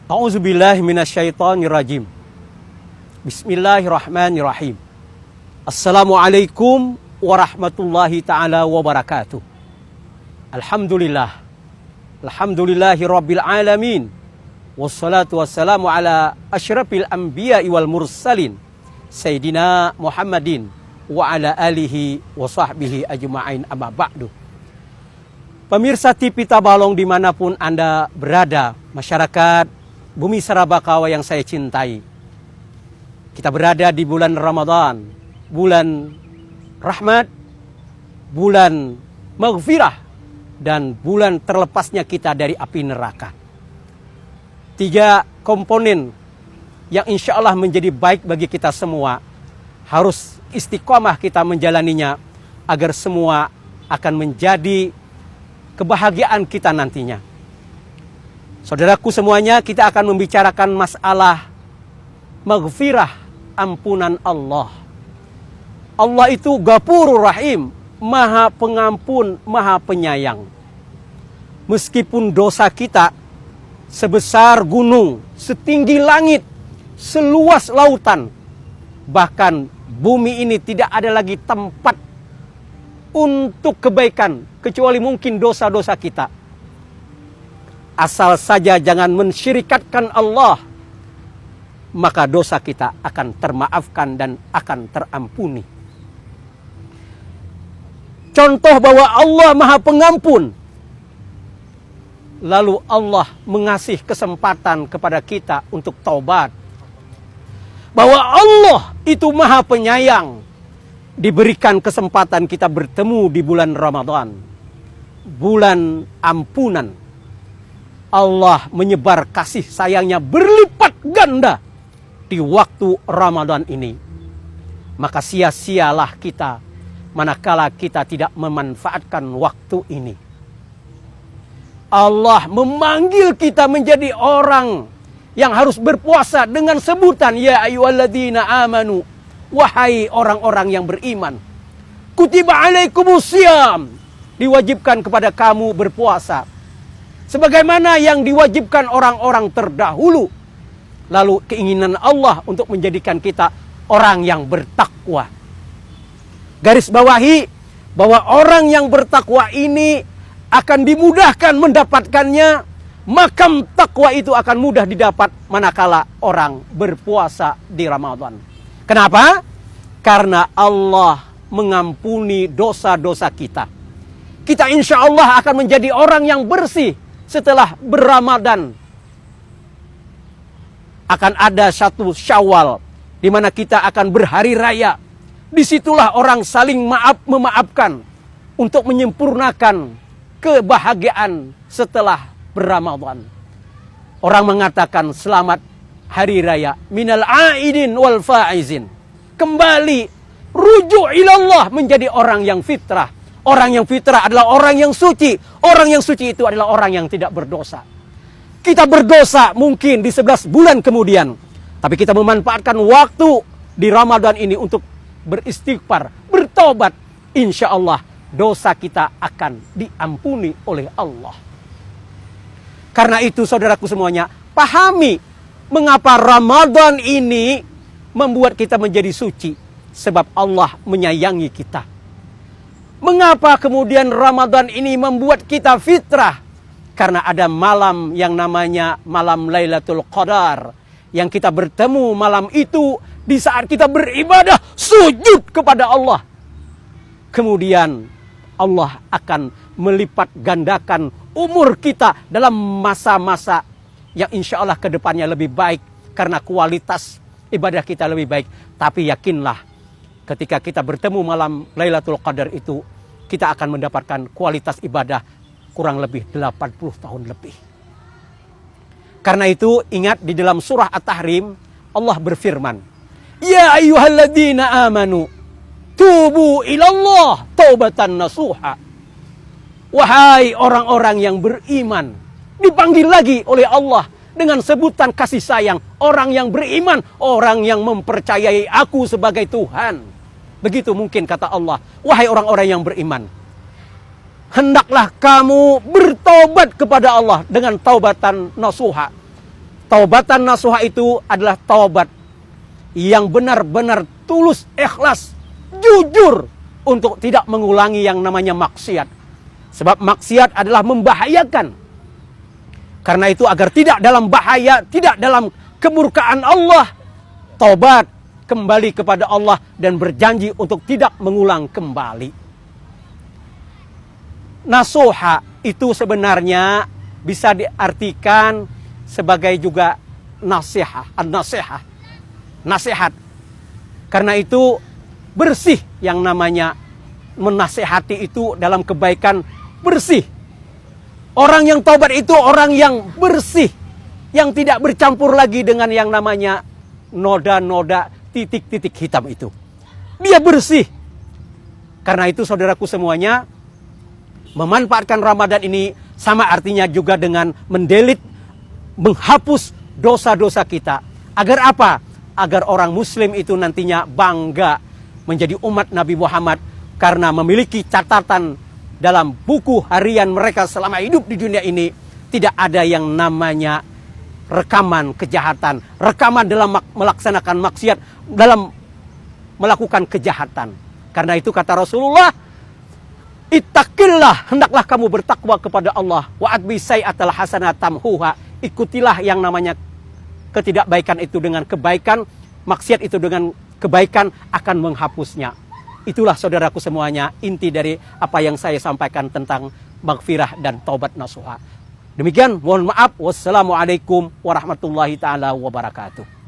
A'udzubillahi minasyaitonirrajim. Bismillahirrahmanirrahim. Assalamualaikum warahmatullahi ta'ala wabarakatuh. Alhamdulillah. Alhamdulillahi rabbil alamin. Wassalatu wassalamu ala asyrafil anbiya'i wal mursalin. Sayyidina Muhammadin wa ala alihi wa sahbihi ajma'in amma ba'du. Pemirsa TV Tabalong dimanapun Anda berada, masyarakat Bumi Sarabakawa yang saya cintai. Kita berada di bulan Ramadan, bulan rahmat, bulan maghfirah, dan bulan terlepasnya kita dari api neraka. 3 komponen yang insya Allah menjadi baik bagi kita semua. Harus istiqomah kita menjalaninya agar semua akan menjadi kebahagiaan kita nantinya. Saudaraku semuanya, kita akan membicarakan masalah maghfirah, ampunan Allah. Allah itu Ghafurur Rahim, Maha Pengampun, Maha Penyayang. Meskipun dosa kita sebesar gunung, setinggi langit, seluas lautan, bahkan bumi ini tidak ada lagi tempat untuk kebaikan kecuali mungkin dosa-dosa kita. Asal saja jangan mensyirikatkan Allah, maka dosa kita akan termaafkan dan akan terampuni. Contoh bahwa Allah Maha Pengampun, lalu Allah mengasih kesempatan kepada kita untuk taubat. Bahwa Allah itu Maha Penyayang, diberikan kesempatan kita bertemu di bulan Ramadan, bulan ampunan. Allah menyebar kasih sayangnya berlipat ganda di waktu Ramadan ini. Maka sia-sialah kita manakala kita tidak memanfaatkan waktu ini. Allah memanggil kita menjadi orang yang harus berpuasa dengan sebutan ya ayyuhalladzina amanu, wahai orang-orang yang beriman. Kutiba alaikumusiyam, diwajibkan kepada kamu berpuasa sebagaimana yang diwajibkan orang-orang terdahulu. Lalu keinginan Allah untuk menjadikan kita orang yang bertakwa. Garis bawahi bahwa orang yang bertakwa ini akan dimudahkan mendapatkannya. Makam takwa itu akan mudah didapat manakala orang berpuasa di Ramadan. Kenapa? Karena Allah mengampuni dosa-dosa kita. Kita insya Allah akan menjadi orang yang bersih setelah berRamadan. Akan ada satu Syawal di mana kita akan berhari raya. Disitulah orang saling memaafkan untuk menyempurnakan kebahagiaan setelah berRamadan. Orang mengatakan selamat hari raya minal aidin wal faizin. Kembali rujuk ilallah menjadi orang yang fitrah. Orang yang fitrah adalah orang yang suci. Orang yang suci itu adalah orang yang tidak berdosa. Kita berdosa mungkin di 11 bulan kemudian. Tapi kita memanfaatkan waktu di Ramadan ini untuk beristighfar, bertobat. Insya Allah dosa kita akan diampuni oleh Allah. Karena itu saudaraku semuanya, pahami mengapa Ramadan ini membuat kita menjadi suci. Sebab Allah menyayangi kita. Mengapa kemudian Ramadan ini membuat kita fitrah? Karena ada malam yang namanya malam Lailatul Qadar. Yang kita bertemu malam itu di saat kita beribadah, sujud kepada Allah. Kemudian Allah akan melipat gandakan umur kita dalam masa-masa yang insya Allah ke depannya lebih baik. Karena kualitas ibadah kita lebih baik. Tapi yakinlah, ketika kita bertemu malam Lailatul Qadar itu, kita akan mendapatkan kualitas ibadah kurang lebih 80 tahun lebih. Karena itu ingat di dalam surah At-Tahrim Allah berfirman, ya ayyuhalladzina amanu tubu ilallah taubatan nasuha. Wahai orang-orang yang beriman, dipanggil lagi oleh Allah dengan sebutan kasih sayang. Orang yang beriman, orang yang mempercayai aku sebagai Tuhan. Begitu mungkin kata Allah, wahai orang-orang yang beriman, hendaklah kamu bertobat kepada Allah dengan taubatan nasuha. Taubatan nasuha itu adalah taubat yang benar-benar tulus, ikhlas, jujur untuk tidak mengulangi yang namanya maksiat. Sebab maksiat adalah membahayakan. Karena itu agar tidak dalam bahaya, tidak dalam kemurkaan Allah, taubat kembali kepada Allah dan berjanji untuk tidak mengulang kembali. Nasuha itu sebenarnya bisa diartikan sebagai juga nasihat, nasihat. Karena itu bersih yang namanya menasehati itu dalam kebaikan bersih. Orang yang taubat itu orang yang bersih, yang tidak bercampur lagi dengan yang namanya noda-noda, titik-titik hitam itu. Dia bersih. Karena itu saudaraku semuanya, memanfaatkan Ramadan ini sama artinya juga dengan mendelete, menghapus dosa-dosa kita. Agar apa? Agar orang muslim itu nantinya bangga menjadi umat Nabi Muhammad karena memiliki catatan dalam buku harian mereka selama hidup di dunia ini. Tidak ada yang namanya rekaman kejahatan, rekaman dalam melaksanakan maksiat, dalam melakukan kejahatan. Karena itu kata Rasulullah, ittaqillah, hendaklah kamu bertakwa kepada Allah. Wa adbi sayyatal hasanat tamhuha, ikutilah yang namanya ketidakbaikan itu dengan kebaikan, maksiat itu dengan kebaikan akan menghapusnya. Itulah saudaraku semuanya inti dari apa yang saya sampaikan tentang maghfirah dan taubat nasuha. Demikian, mohon maaf. Wassalamualaikum warahmatullahi taala wabarakatuh.